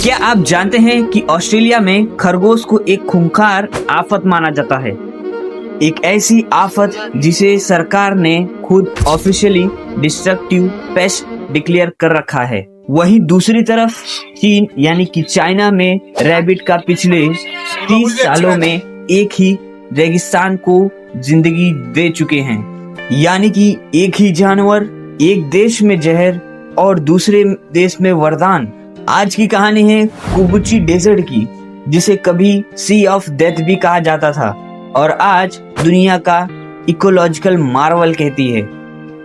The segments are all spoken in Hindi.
क्या आप जानते हैं कि ऑस्ट्रेलिया में खरगोश को एक खूंखार आफत माना जाता है। एक ऐसी आफत जिसे सरकार ने खुद ऑफिशियली डिस्ट्रक्टिव पेस्ट डिक्लेयर कर रखा है। वहीं दूसरी तरफ चीन यानी कि चाइना में रैबिट का पिछले 30 सालों में एक ही रेगिस्तान को जिंदगी दे चुके हैं। यानी कि एक ही जानवर, एक देश में जहर और दूसरे देश में वरदान। आज की कहानी है कुबुची डेजर्ट की, जिसे कभी सी ऑफ डेथ भी कहा जाता था और आज दुनिया का इकोलॉजिकल मार्वल कहती है।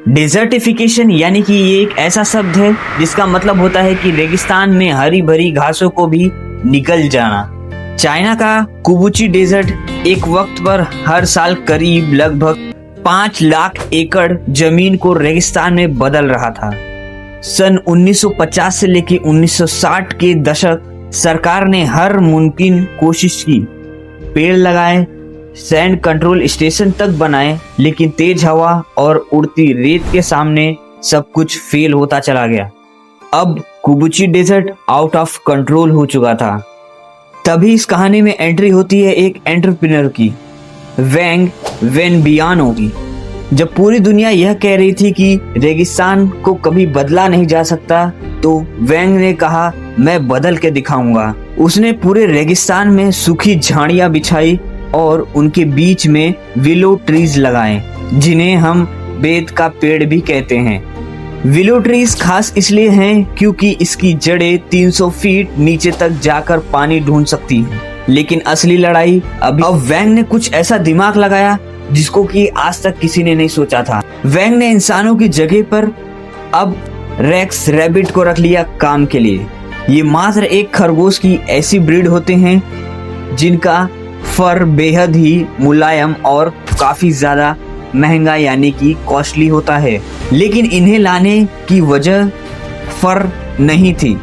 डेजर्टिफिकेशन यानी कि ये एक ऐसा शब्द है जिसका मतलब होता है कि रेगिस्तान में हरी भरी घासों को भी निकल जाना। चाइना का कुबुची डेजर्ट एक वक्त पर हर साल करीब लगभग 5 लाख एकड़ जमीन को रेगिस्तान में बदल रहा था। सन 1950 से लेकर 1960 के दशक सरकार ने हर मुमकिन कोशिश की, पेड़ लगाए, सैंड कंट्रोल स्टेशन तक बनाए, लेकिन तेज हवा और उड़ती रेत के सामने सब कुछ फेल होता चला गया। अब कुबुची डेजर्ट आउट ऑफ कंट्रोल हो चुका था। तभी इस कहानी में एंट्री होती है एक एंटरप्रेन्योर की, वैंग वेनबियानो की। जब पूरी दुनिया यह कह रही थी कि रेगिस्तान को कभी बदला नहीं जा सकता, तो वैंग ने कहा मैं बदल के दिखाऊंगा। उसने पूरे रेगिस्तान में सूखी झाड़ियां बिछाई और उनके बीच में विलो ट्रीज लगाए, जिन्हें हम बेत का पेड़ भी कहते हैं। विलो ट्रीज खास इसलिए हैं क्योंकि इसकी जड़ें 300 फीट नीचे तक जाकर पानी ढूंढ सकती हैं। लेकिन असली लड़ाई अब वैंग ने कुछ ऐसा दिमाग लगाया जिसको कि आज तक किसी ने नहीं सोचा था। वैंग ने इंसानों की जगह पर अब रेक्स रैबिट को रख लिया काम के लिए। ये मात्र एक खरगोश की ऐसी ब्रीड होते हैं जिनका फर बेहद ही मुलायम और काफी ज्यादा महंगा यानी कि कॉस्टली होता है। लेकिन इन्हें लाने की वजह फर नहीं थी,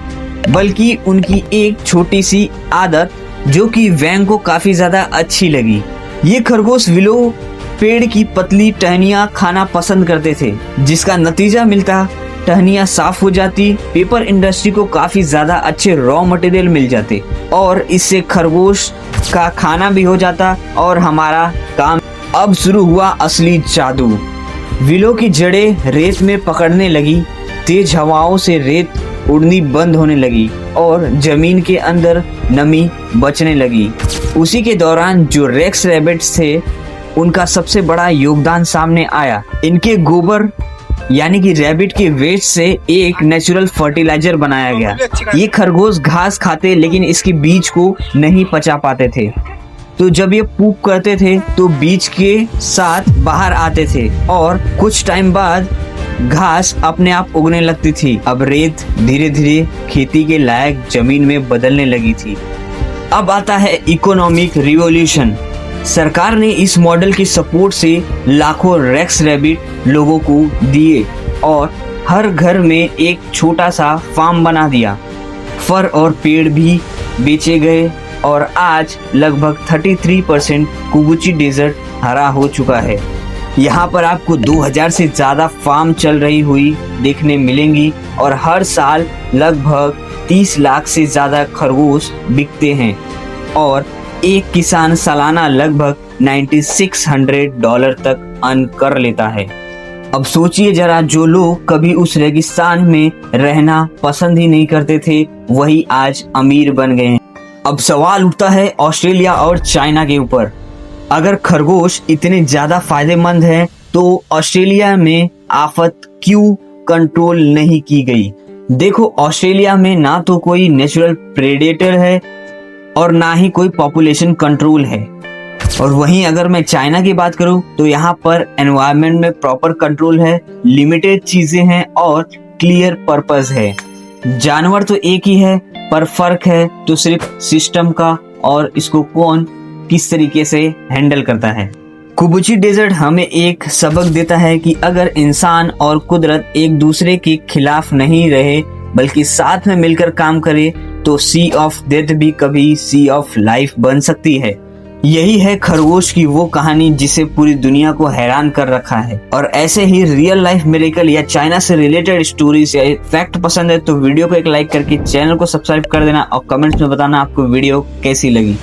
बल्कि उनकी एक छोटी सी आदत जो कि वैंग को काफी ज्यादा अच्छी लगी। ये खरगोश विलो पेड़ की पतली टहनियां खाना पसंद करते थे, जिसका नतीजा मिलता टहनियां साफ हो जाती, पेपर इंडस्ट्री को काफी ज्यादा अच्छे रॉ मटेरियल मिल जाते और इससे खरगोश का खाना भी हो जाता और हमारा काम। अब शुरू हुआ असली जादू। विलो की जड़ें रेत में पकड़ने लगी, तेज हवाओं से रेत उड़नी बंद होने लगी और जमीन के अंदर नमी बचने लगी। उसी के दौरान जो रेक्स रैबिट्स थे उनका सबसे बड़ा योगदान सामने आया। इनके गोबर यानी कि रैबिट के वेस्ट से एक नेचुरल फर्टिलाइजर बनाया गया। ये खरगोश घास खाते लेकिन इसके बीज को नहीं पचा पाते थे, तो जब ये पूप करते थे तो बीज के साथ बाहर आते थे और कुछ टाइम बाद घास अपने आप उगने लगती थी। अब रेत धीरे धीरे खेती के लायक जमीन में बदलने लगी थी। अब आता है इकोनॉमिक रिवॉल्यूशन। सरकार ने इस मॉडल की सपोर्ट से लाखों रेक्स रैबिट लोगों को दिए और हर घर में एक छोटा सा फार्म बना दिया। फर और पेड़ भी बेचे गए और आज लगभग 33% कुबुची डेजर्ट हरा हो चुका है। यहाँ पर आपको 2000 से ज़्यादा फार्म चल रही हुई देखने मिलेंगी और हर साल लगभग 30 लाख से ज़्यादा खरगोश बिकते हैं और एक किसान सालाना लगभग $9600 तक अर्न कर लेता है। अब सोचिए जरा, जो लोग कभी उस रेगिस्तान में रहना पसंद ही नहीं करते थे, वही आज अमीर बन गए हैं। अब सवाल उठता है ऑस्ट्रेलिया और चाइना के ऊपर। अगर खरगोश इतने ज्यादा फायदेमंद हैं, तो ऑस्ट्रेलिया में आफत क्यों कंट्रोल नहीं की गई? देखो, ऑस्ट्रेलिया में ना तो कोई नेचुरल प्रेडेटर है और ना ही कोई पॉपुलेशन कंट्रोल है। और वहीं अगर मैं चाइना की बात करूं तो यहाँ पर एनवायरनमेंट में प्रॉपर कंट्रोल है, लिमिटेड चीजें हैं और क्लियर पर्पस है। जानवर तो एक ही है, पर फर्क है तो सिर्फ सिस्टम का और इसको कौन किस तरीके से हैंडल करता है। कुबुची डेजर्ट हमें एक सबक देता है कि अगर इंसान और कुदरत एक दूसरे के खिलाफ नहीं रहे बल्कि साथ में मिलकर काम करे, तो सी ऑफ डेथ भी कभी सी ऑफ लाइफ बन सकती है। यही है खरगोश की वो कहानी जिसे पूरी दुनिया को हैरान कर रखा है। और ऐसे ही रियल लाइफ मिरेकल या चाइना से रिलेटेड स्टोरीज या फैक्ट पसंद है तो वीडियो को एक लाइक करके चैनल को सब्सक्राइब कर देना और कमेंट्स में बताना आपको वीडियो कैसी लगी।